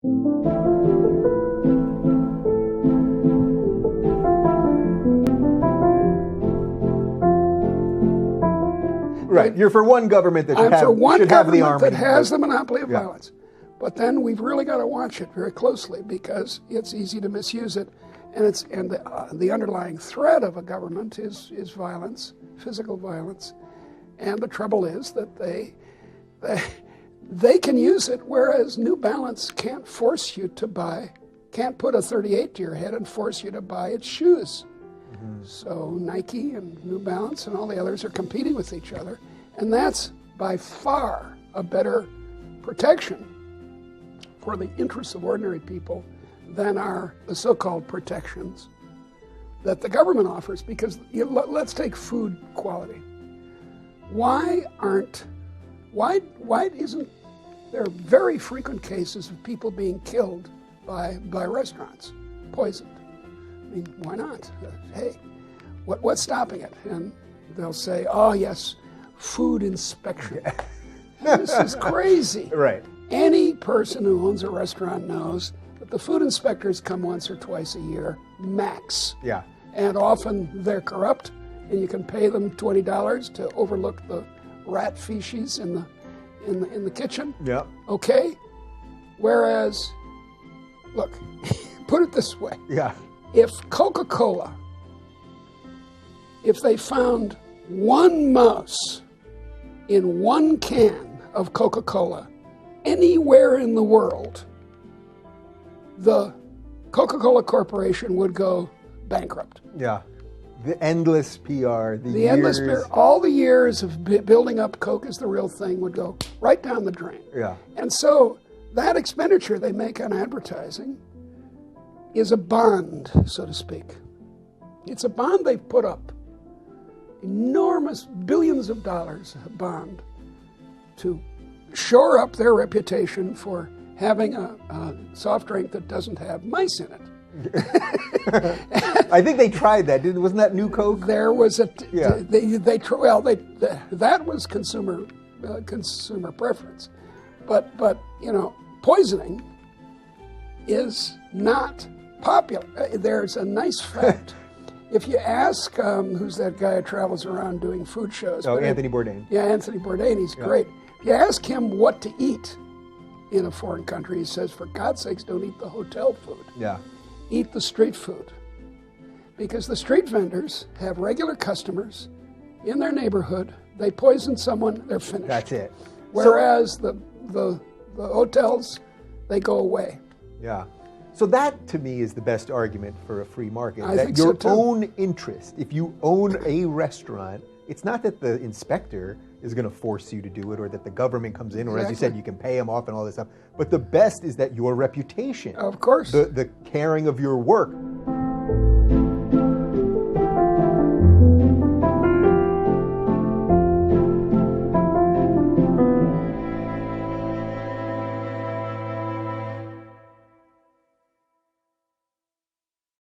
Right. You're for one government that should have the army. That has the monopoly of violence. But then we've really got to watch it very closely because it's easy to misuse it. And the underlying threat of a government is violence, physical violence. And the trouble is that they can use it, whereas New Balance can't force you to buy, can't put a 38 to your head and force you to buy its shoes. Mm-hmm. So Nike and New Balance and all the others are competing with each other. And that's by far a better protection for the interests of ordinary people than are the so-called protections that the government offers. Because let's take food quality. Why isn't there very frequent cases of people being killed by restaurants, poisoned? I mean, why not? Hey, what's stopping it? And they'll say, oh yes, food inspection. This is crazy. Right. Any person who owns a restaurant knows that the food inspectors come once or twice a year, max. Yeah. And often they're corrupt, and you can pay them $20 to overlook the rat feces in the kitchen. Yeah. Okay? Whereas, look, put it this way. Yeah. If Coca-Cola, if they found one mouse in one can of Coca-Cola anywhere in the world, the Coca-Cola Corporation would go bankrupt. Yeah. The endless PR, the endless PR, all the years of building up Coke is the real thing would go right down the drain. Yeah. And so that expenditure they make on advertising is a bond, so to speak. It's a bond they've put up. Enormous billions of dollars a bond to shore up their reputation for having a soft drink that doesn't have mice in it. I think they tried that. Wasn't that New Coke? There was that was consumer preference, but poisoning is not popular. There's a nice fact. If you ask, who's that guy who travels around doing food shows? Oh, Anthony Bourdain. Yeah, Anthony Bourdain. He's great. If you ask him what to eat in a foreign country, he says, for God's sakes, don't eat the hotel food. Yeah. Eat the street food. Because the street vendors have regular customers in their neighborhood. They poison someone, they're finished. That's it. Whereas the hotels, they go away. Yeah. So that, to me, is the best argument for a free market. I that think your so, too. own interest, if you own a restaurant, it's not that the inspector is going to force you to do it or that the government comes in, or as you said, you can pay them off and all this stuff. But the best is that your reputation, of course, the caring of your work,